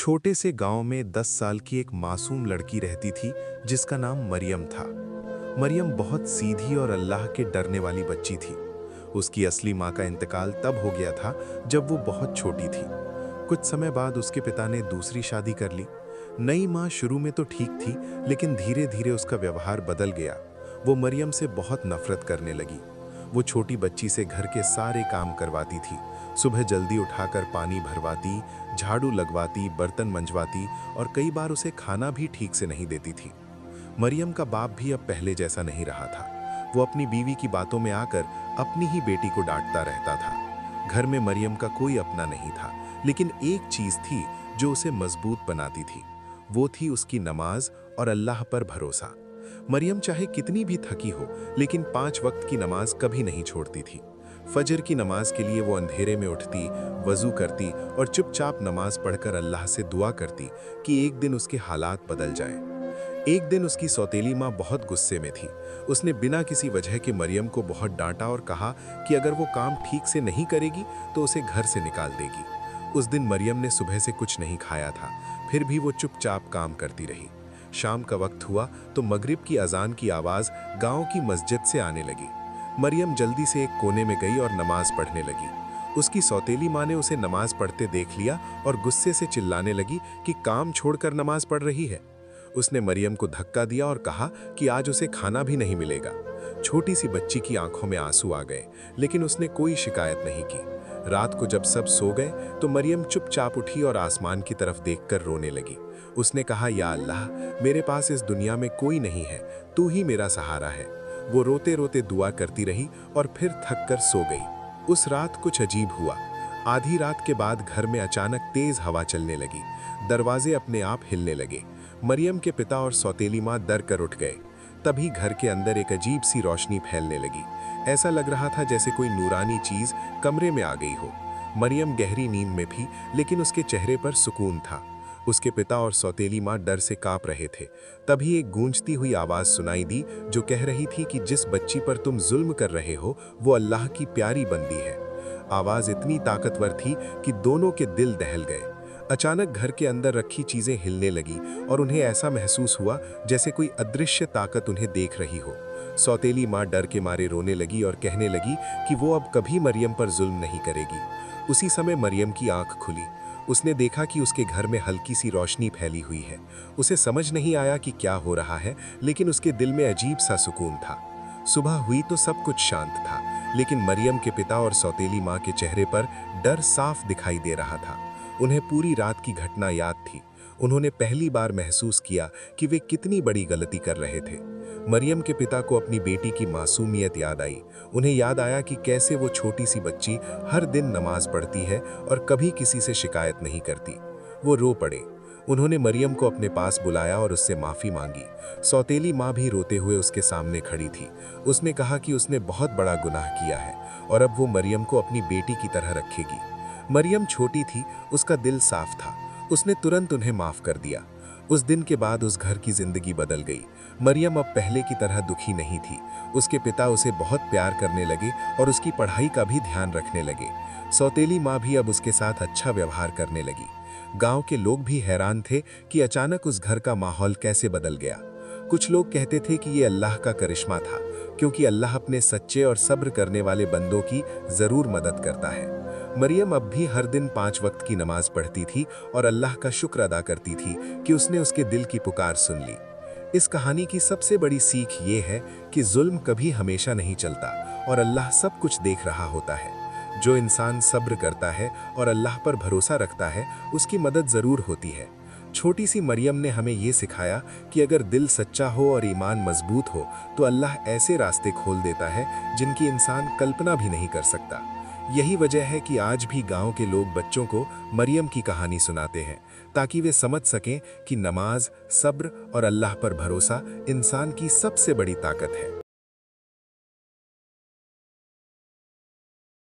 छोटे से गांव में 10 साल की एक मासूम लड़की रहती थी जिसका नाम मरियम था। मरियम बहुत सीधी और अल्लाह के डरने वाली बच्ची थी। उसकी असली माँ का इंतकाल तब हो गया था जब वो बहुत छोटी थी। कुछ समय बाद उसके पिता ने दूसरी शादी कर ली। नई माँ शुरू में तो ठीक थी, लेकिन धीरे धीरे उसका व्यवहार बदल गया। वो मरियम से बहुत नफरत करने लगी। वो छोटी बच्ची से घर के सारे काम करवाती थी। सुबह जल्दी उठाकर पानी भरवाती, झाड़ू लगवाती, बर्तन मंजवाती और कई बार उसे खाना भी ठीक से नहीं देती थी। मरियम का बाप भी अब पहले जैसा नहीं रहा था। वो अपनी बीवी की बातों में आकर अपनी ही बेटी को डांटता रहता था। घर में मरियम का कोई अपना नहीं था, लेकिन एक चीज थी जो उसे मजबूत बनाती थी। वो थी उसकी नमाज और अल्लाह पर भरोसा। मरियम चाहे कितनी भी थकी हो, लेकिन 5 वक्त की नमाज कभी नहीं छोड़ती थी। फजर की नमाज के लिए वो अंधेरे में उठती, वजू करती और चुपचाप नमाज पढ़कर अल्लाह से दुआ करती कि एक दिन उसके हालात बदल जाएं। एक दिन उसकी सौतेली माँ बहुत गुस्से में थी। उसने बिना किसी वजह के मरियम को बहुत डांटा और कहा कि अगर वो काम ठीक से नहीं करेगी तो उसे घर से निकाल देगी। उस दिन मरियम ने सुबह से कुछ नहीं खाया था, फिर भी वो चुपचाप काम करती रही। शाम का वक्त हुआ तो मगरिब की अजान की आवाज़ गांव की मस्जिद से आने लगी। मरियम जल्दी से एक कोने में गई और नमाज पढ़ने लगी। उसकी सौतेली माँ ने उसे नमाज पढ़ते देख लिया और गुस्से से चिल्लाने लगी कि काम छोड़कर नमाज पढ़ रही है। उसने मरियम को धक्का दिया और कहा कि आज उसे खाना भी नहीं मिलेगा। छोटी सी बच्ची की आंखों में आंसू आ गए, लेकिन उसने कोई शिकायत नहीं की। रात को जब सब सो गए तो मरियम चुपचाप उठी और आसमान की तरफ देखकर रोने लगी। उसने कहा, या अल्लाह, मेरे पास इस दुनिया में कोई नहीं है, तू ही मेरा सहारा है। वो रोते रोते दुआ करती रही और फिर थक कर सो गई। उस रात कुछ अजीब हुआ। आधी रात के बाद घर में अचानक तेज हवा चलने लगी। दरवाजे अपने आप हिलने लगे। मरियम के पिता और सौतेली माँ डर कर उठ गए। तभी घर के अंदर एक अजीब सी रोशनी फैलने लगी। ऐसा लग रहा था जैसे कोई नूरानी चीज कमरे में आ गई हो। मरियम गहरी नींद में थी, लेकिन उसके चेहरे पर सुकून था। उसके पिता और सौतेली माँ डर से कांप रहे थे। तभी एक गूंजती हुई आवाज सुनाई दी जो कह रही थी कि जिस बच्ची पर तुम जुल्म कर रहे हो वो अल्लाह की प्यारी बंदी है। आवाज इतनी ताकतवर थी कि दोनों के दिल दहल गए। अचानक घर के अंदर रखी चीजें हिलने लगी और उन्हें ऐसा महसूस हुआ जैसे कोई अदृश्य ताकत उन्हें देख रही हो। सौतेली माँ डर के मारे रोने लगी और कहने लगी कि वो अब कभी मरियम पर जुल्म नहीं करेगी। उसी समय मरियम की आंख खुली। उसने देखा कि उसके घर में हल्की सी रोशनी फैली हुई है। उसे समझ नहीं आया कि क्या हो रहा है, लेकिन उसके दिल में अजीब सा सुकून था। सुबह हुई तो सब कुछ शांत था, लेकिन मरियम के पिता और सौतेली माँ के चेहरे पर डर साफ दिखाई दे रहा था। उन्हें पूरी रात की घटना याद थी। उन्होंने पहली बार महसूस किया कि वे कितनी बड़ी गलती कर रहे थे। मरियम के पिता को अपनी बेटी की मासूमियत याद आई। उन्हें याद आया कि कैसे वो छोटी सी बच्ची हर दिन नमाज पढ़ती है और कभी किसी से शिकायत नहीं करती। वो रो पड़े। उन्होंने मरियम को अपने पास बुलाया और उससे माफ़ी मांगी। सौतेली माँ भी रोते हुए उसके सामने खड़ी थी। उसने कहा कि उसने बहुत बड़ा गुनाह किया है और अब वो मरियम को अपनी बेटी की तरह रखेगी। मरियम छोटी थी, उसका दिल साफ था। उसने तुरंत उन्हें माफ कर दिया। उस दिन के बाद उस घर की जिंदगी बदल गई। मरियम अब पहले की तरह दुखी नहीं थी। उसके पिता उसे बहुत प्यार करने लगे और उसकी पढ़ाई का भी ध्यान रखने लगे। सौतेली माँ भी अब उसके साथ अच्छा व्यवहार करने लगी। गांव के लोग भी हैरान थे कि अचानक उस घर का माहौल कैसे बदल गया। कुछ लोग कहते थे कि ये अल्लाह का करिश्मा था, क्योंकि अल्लाह अपने सच्चे और सब्र करने वाले बंदों की जरूर मदद करता है। मरियम अब भी हर दिन 5 वक्त की नमाज पढ़ती थी और अल्लाह का शुक्र अदा करती थी कि उसने उसके दिल की पुकार सुन ली। इस कहानी की सबसे बड़ी सीख ये है कि जुल्म कभी हमेशा नहीं चलता और अल्लाह सब कुछ देख रहा होता है। जो इंसान सब्र करता है और अल्लाह पर भरोसा रखता है, उसकी मदद जरूर होती है। छोटी सी मरियम ने हमें ये सिखाया कि अगर दिल सच्चा हो और ईमान मजबूत हो तो अल्लाह ऐसे रास्ते खोल देता है जिनकी इंसान कल्पना भी नहीं कर सकता। यही वजह है कि आज भी गांव के लोग बच्चों को मरियम की कहानी सुनाते हैं, ताकि वे समझ सकें कि नमाज, सब्र और अल्लाह पर भरोसा इंसान की सबसे बड़ी ताकत है।